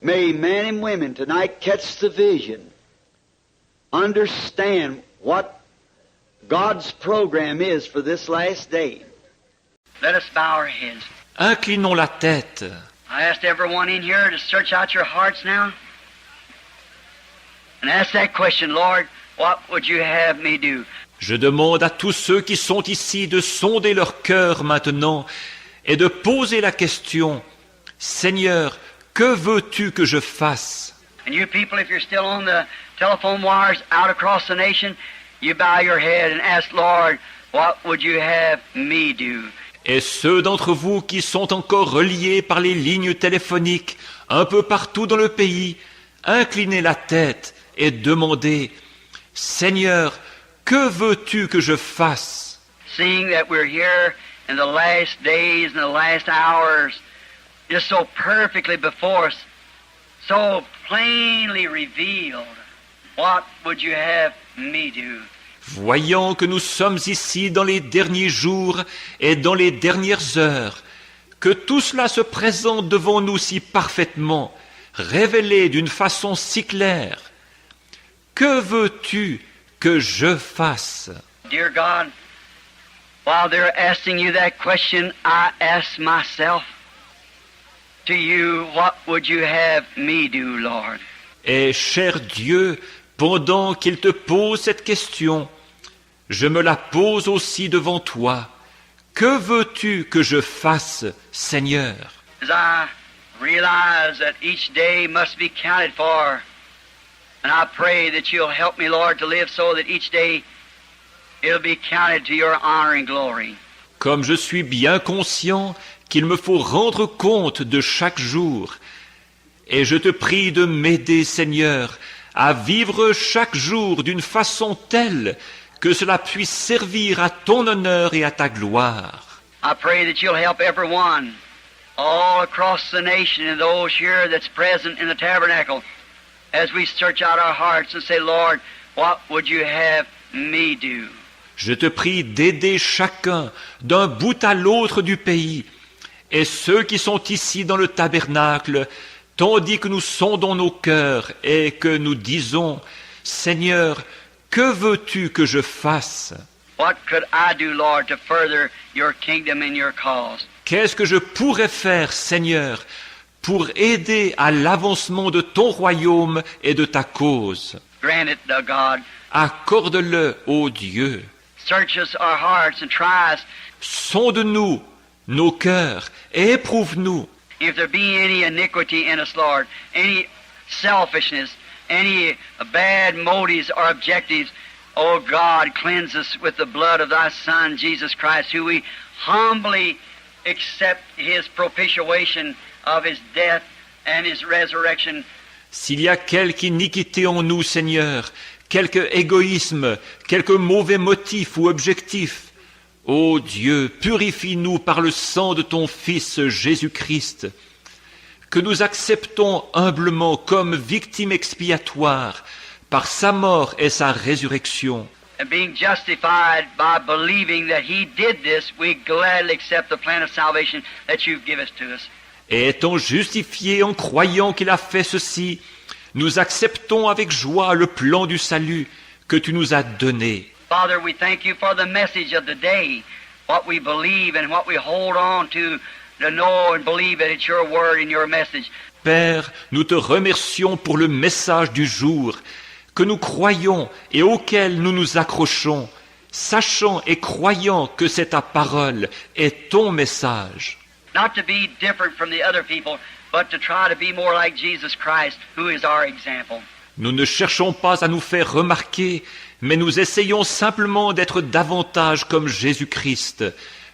May men and women tonight catch the vision, understand what God's program is for this last day. Let us bow our heads. Inclinons la tête. I asked everyone in here to search out your hearts now and ask that question, Lord, what would you have me do? Je demande à tous ceux qui sont ici de sonder leur cœur maintenant et de poser la question, Seigneur, que veux-tu que je fasse? And you people, if you're still on the telephone wires out across the nation, you bow your head and ask, Lord, what would you have me do? Et ceux d'entre vous qui sont encore reliés par les lignes téléphoniques un peu partout dans le pays, inclinez la tête et demandez, Seigneur, que veux-tu que je fasse? Seeing that we're here in the last days and the last hours, just so perfectly before us, so plainly revealed, what would you have me do? Voyant que nous sommes ici dans les derniers jours et dans les dernières heures, que tout cela se présente devant nous si parfaitement, révélé d'une façon si claire, que veux-tu que je fasse? Dear God, while they're asking you that question, I ask myself, to you, what would you have me do, Lord? Et cher Dieu, pendant qu'il te pose cette question, je me la pose aussi devant toi. Que veux-tu que je fasse, Seigneur? As I realize that each day must be counted for, and I pray that you'll help me, Lord, to live so that each day it'll be counted to your honor and glory. Comme je suis bien conscient qu'il me faut rendre compte de chaque jour, et je te prie de m'aider, Seigneur, à vivre chaque jour d'une façon telle que cela puisse servir à ton honneur et à ta gloire. I pray that you'll help everyone all across the nation and those here that's present in the tabernacle as we search out our hearts and say, Lord, what would you have me do? Je te prie d'aider chacun d'un bout à l'autre du pays et ceux qui sont ici dans le tabernacle, tandis que nous sondons nos cœurs et que nous disons, Seigneur, que veux-tu que je fasse? What could I do, Lord, to further your kingdom and your cause? Qu'est-ce que je pourrais faire, Seigneur, pour aider à l'avancement de ton royaume et de ta cause? Grant it, O God. Accorde-le, ô Dieu. Search us our hearts and try us. Sonde-nous nos cœurs et éprouve-nous. If there be any iniquity in us, Lord, any selfishness, any bad motives or objectives, O God, cleanse us with the blood of thy Son, Jesus Christ, who we humbly accept his propitiation of his death and his resurrection. S'il y a quelque iniquité en nous, Seigneur, quelque égoïsme, quelque mauvais motif ou objectif, ô Dieu, purifie-nous par le sang de ton Fils Jésus-Christ, que nous acceptons humblement comme victime expiatoire par sa mort et sa résurrection. And being justified by believing that he did this, we gladly accept the plan of salvation that you've given to us. Et étant justifiés en croyant qu'il a fait ceci, nous acceptons avec joie le plan du salut que tu nous as donné. Father, we thank you for the message of the day, what we believe and what we hold on to know and believe that it's your word and your message. Père, nous te remercions pour le message du jour que nous croyons et auquel nous nous accrochons, sachant et croyant que c'est ta parole et ton message. Not to be different from the other people, but to try to be more like Jesus Christ, who is our example. Nous ne cherchons pas à nous faire remarquer, mais nous essayons simplement d'être davantage comme Jésus-Christ,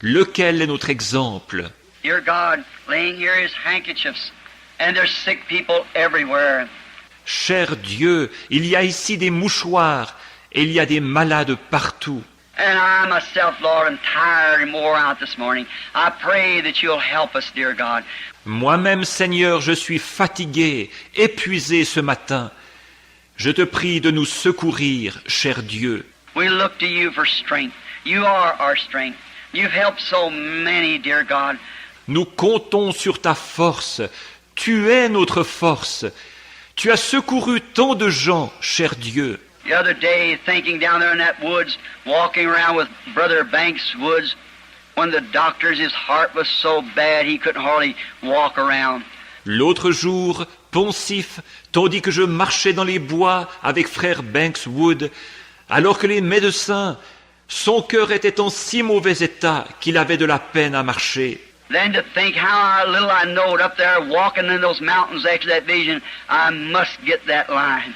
lequel est notre exemple. Dear God, laying here his handkerchiefs, and there's sick people everywhere. Cher Dieu, il y a ici des mouchoirs et il y a des malades partout. And I myself, Lord, am tired and wore out this morning. I pray that you'll help us, dear God. Moi-même, Seigneur, je suis fatigué, épuisé ce matin. Je te prie de nous secourir, cher Dieu. We look to you for strength. You are our strength. You've helped so many, dear God. Nous comptons sur ta force. Tu es notre force. Tu as secouru tant de gens, cher Dieu. The other day, thinking down there in that woods, walking around with Brother Banks Woods, when the doctors, his heart was so bad he couldn't hardly walk around. L'autre jour, pensif, tandis que je marchais dans les bois avec frère Banks Wood, alors que les médecins, son cœur était en si mauvais état qu'il avait de la peine à marcher. Then to think how little I knowed up there walking in those mountains after that vision, I must get that lion.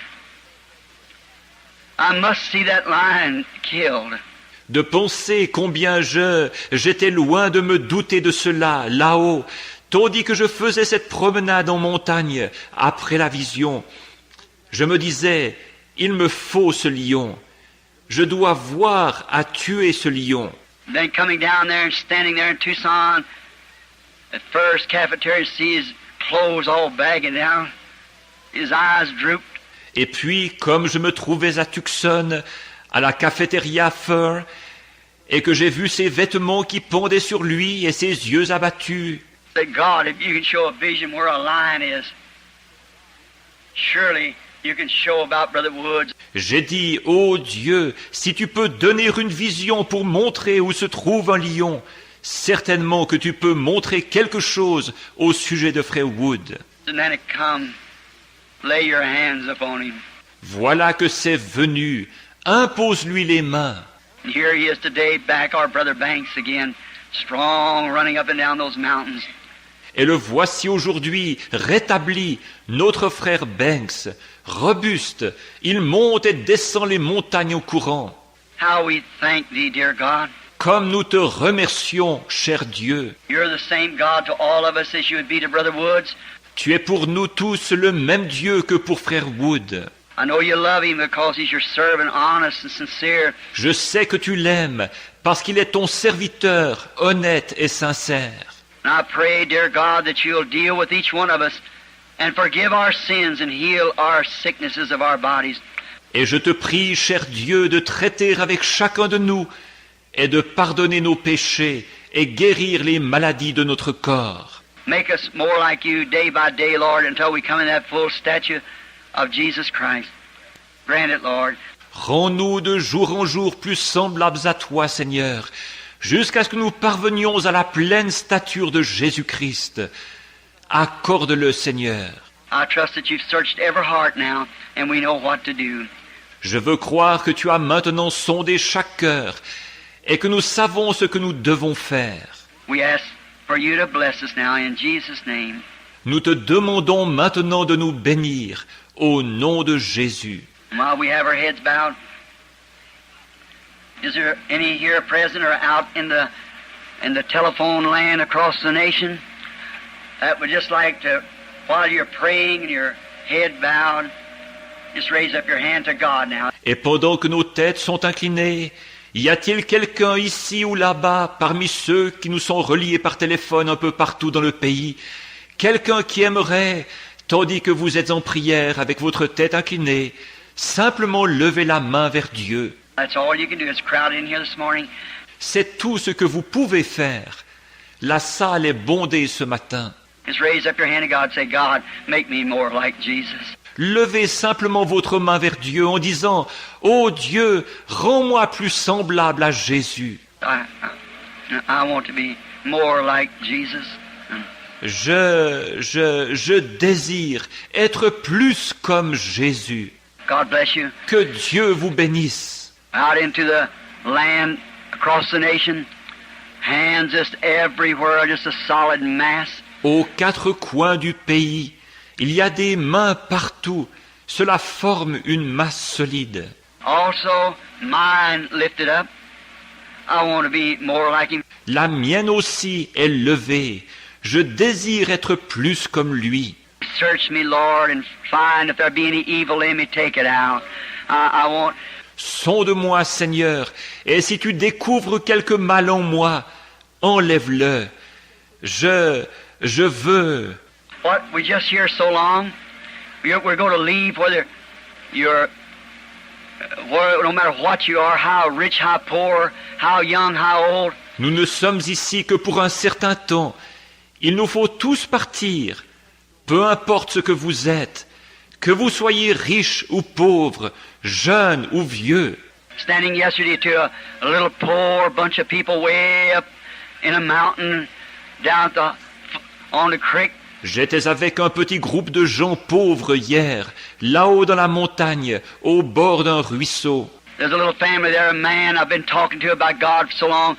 I must see that lion killed. De penser combien j'étais loin de me douter de cela, là-haut, tandis que je faisais cette promenade en montagne après la vision. Je me disais, il me faut ce lion. Je dois voir à tuer ce lion. Then coming down there and standing there in Tucson, at first cafeteria, see his clothes all bagging down, his eyes drooped. Et puis, comme je me trouvais à Tucson, à la cafétéria Fur, et que j'ai vu ses vêtements qui pendaient sur lui et ses yeux abattus, Said, God, if you can show a vision where a lion is, surely you can show about Brother Woods. j'ai dit, ô Dieu, si tu peux donner une vision pour montrer où se trouve un lion, certainement que tu peux montrer quelque chose au sujet de frère Wood. And then it come, lay your hands upon him. Voilà que c'est venu, impose-lui les mains. And here he is today, back our Brother Banks again, strong, running up and down those mountains. Et le voici aujourd'hui rétabli, notre frère Banks, robuste, il monte et descend les montagnes au courant. How we thank thee, dear God. Comme nous te remercions, cher Dieu. You're the same God to all of us as you would be to Brother Woods. Tu es pour nous tous le même Dieu que pour frère Wood. I know you love him because he's your servant, honest and sincere. Je sais que tu l'aimes parce qu'il est ton serviteur, honnête et sincère. And I pray, dear God, that you'll deal with each one of us and forgive our sins and heal our sicknesses of our bodies. Et je te prie, cher Dieu, de traiter avec chacun de nous et de pardonner nos péchés et guérir les maladies de notre corps. Make us more like you day by day, Lord, until we come in that full stature of Jesus Christ. Grant it, Lord. Rends-nous de jour en jour plus semblables à toi, Seigneur, jusqu'à ce que nous parvenions à la pleine stature de Jésus-Christ. Accorde-le, Seigneur. I trust that you've searched every heart now, and we know what to do. Je veux croire que tu as maintenant sondé chaque cœur et que nous savons ce que nous devons faire. We ask for you to bless us now in Jesus' name. Nous te demandons maintenant de nous bénir au nom de Jésus. And while we have our heads bowed, is there any here present or out in the telephone land across the nation that would just like to, while you're praying and your head bowed, just raise up your hand to God now. Et pendant que nos têtes sont inclinées, y a-t-il quelqu'un ici ou là-bas, parmi ceux qui nous sont reliés par téléphone un peu partout dans le pays, quelqu'un qui aimerait, tandis que vous êtes en prière avec votre tête inclinée, simplement lever la main vers Dieu? That's all you can do. It's crowded in here this morning. C'est tout ce que vous pouvez faire. La salle est bondée ce matin. Just raise up your hand to God and say, God, make me more like Jesus. Levez simplement votre main vers Dieu en disant, « Ô Dieu, rends-moi plus semblable à Jésus. I want to be more like Jesus. Je désire être plus comme Jésus. God bless you. Que Dieu vous bénisse. » Out into the land, across the nation, hands just everywhere, just a solid mass. Aux quatre coins du pays, il y a des mains partout. Cela forme une masse solide. Also, mine lifted up. I want to be more like him. La mienne aussi est levée. Je désire être plus comme lui. Search me, Lord, and find if there be any evil in me, take it out. I want... Sonde-moi, Seigneur, et si tu découvres quelque mal en moi, enlève-le. Je veux. What we just hear so long, we're going to leave whether you're, no matter what you are, how rich, how poor, how young, how old. Nous ne sommes ici que pour un certain temps. Il nous faut tous partir. peu importe ce que vous êtes, que vous soyez riche ou pauvre, jeune ou vieux. Standing yesterday to a little poor bunch of people way up in a mountain down on the creek. J'étais avec un petit groupe de gens pauvres hier, là-haut dans la montagne, au bord d'un ruisseau. There's a little family there, a man I've been talking to about God for so long.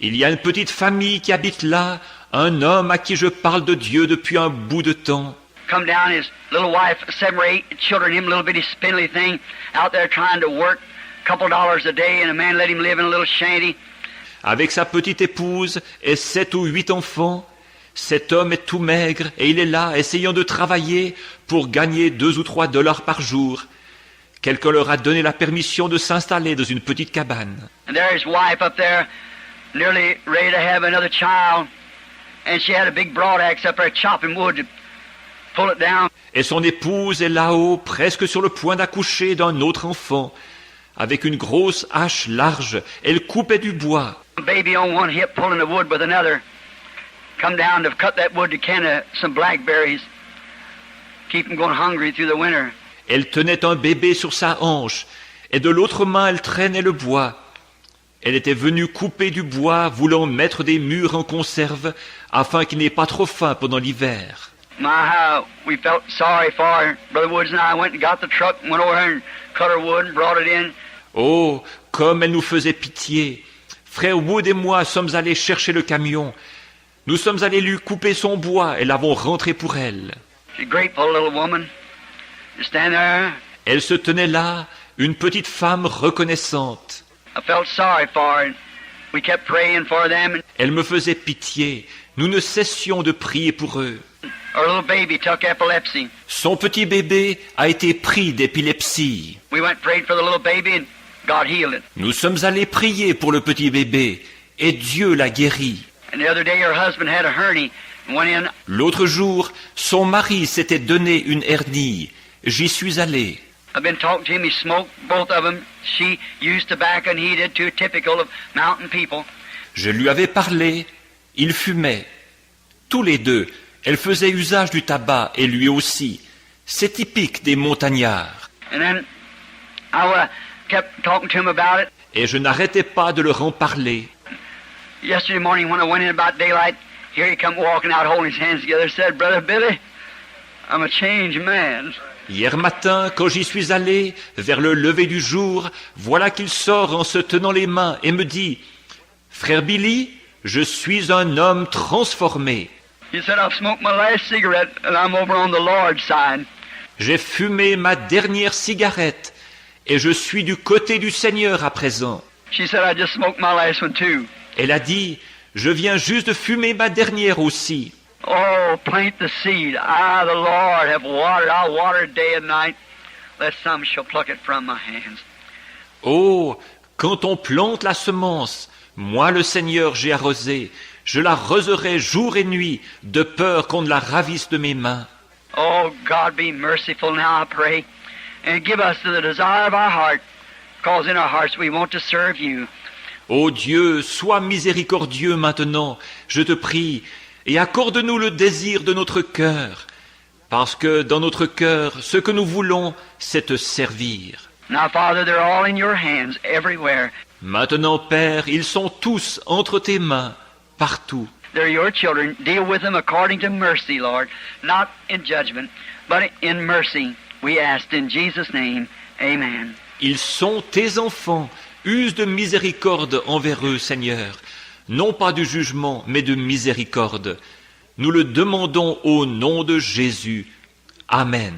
Il y a une petite famille qui habite là, un homme à qui je parle de Dieu depuis un bout de temps. Come down, his little wife, 7 or 8 children, him little bitty spindly thing, out there trying to work a couple dollars a day, and a man let him live in a little shanty. Avec sa petite épouse et 7 ou 8 enfants, cet homme est tout maigre et il est là, essayant de travailler pour gagner 2 ou 3 dollars par jour. Quelqu'un leur a donné la permission de s'installer dans une petite cabane. And there his wife up there, nearly ready to have another child, and she had a big broadaxe up there chopping wood to pull it down. Et son épouse est là-haut, presque sur le point d'accoucher d'un autre enfant. Avec une grosse hache large, elle coupait du bois. Baby on one hip pulling the wood with another. Come down to cut that wood to can of some blackberries. Keep them going hungry through the winter. Elle tenait un bébé sur sa hanche, et de l'autre main elle traînait le bois. Elle était venue couper du bois, voulant mettre des mûres en conserve, afin qu'il n'ait pas trop faim pendant l'hiver. My, how we felt sorry for her. Brother Woods and I went and got the truck and went over there and cut her wood and brought it in. Oh, comme elle nous faisait pitié. Frère Wood et moi sommes allés chercher le camion. Nous sommes allés lui couper son bois et l'avons rentré pour elle. She's a grateful little woman. You stand there. Elle se tenait là, une petite femme reconnaissante. I felt sorry for her. We kept praying for them. Elle me faisait pitié. Nous ne cessions de prier pour eux. Our little baby took epilepsy. Son petit bébé a été pris d'épilepsie. We went and prayed for the little baby and God healed it. Nous sommes allés prier pour le petit bébé et Dieu l'a guéri. And the other day her husband had a hernia and went in. L'autre jour, son mari s'était donné une hernie. J'y suis allé. I've been talking to him. He smoked, both of them. She used tobacco and he did too, typical of mountain people. Je lui avais parlé. Il fumait. Tous les deux. Elle faisait usage du tabac et lui aussi. C'est typique des montagnards. And then I kept talking to him about it. Et je n'arrêtais pas de leur en parler. Yesterday morning when I went in about daylight, here he come walking out holding his hands together, said, Brother Billy, I'm a changed man. Hier matin, quand j'y suis allé, vers le lever du jour, voilà qu'il sort en se tenant les mains et me dit, « Frère Billy, je suis un homme transformé. » He said, I've smoked my last cigarette and I'm over on the Lord's side. J'ai fumé ma dernière cigarette et je suis du côté du Seigneur à présent. She said, I just smoked my last one too. Elle a dit, « Je viens juste de fumer ma dernière aussi. » Oh, plant the seed. I, the Lord, have watered. I'll water it day and night, lest some shall pluck it from my hands. Oh, quand on plante la semence, moi le Seigneur j'ai arrosé, je l'arroserai jour et nuit, de peur qu'on ne la ravisse de mes mains. Oh, God, be merciful now, I pray, and give us the desire of our heart, because in our hearts we want to serve you. Ô Dieu, sois miséricordieux maintenant, je te prie, et accorde-nous le désir de notre cœur, parce que dans notre cœur, ce que nous voulons, c'est te servir. Now, Father, they're all in your hands, everywhere. Maintenant, Père, ils sont tous entre tes mains, partout. They're your children. Deal with them according to mercy, Lord, not in judgment, but in mercy. We ask in Jesus' name, amen. Ils sont tes enfants. Use de miséricorde envers eux, Seigneur. Non pas du jugement, mais de miséricorde. Nous le demandons au nom de Jésus. Amen.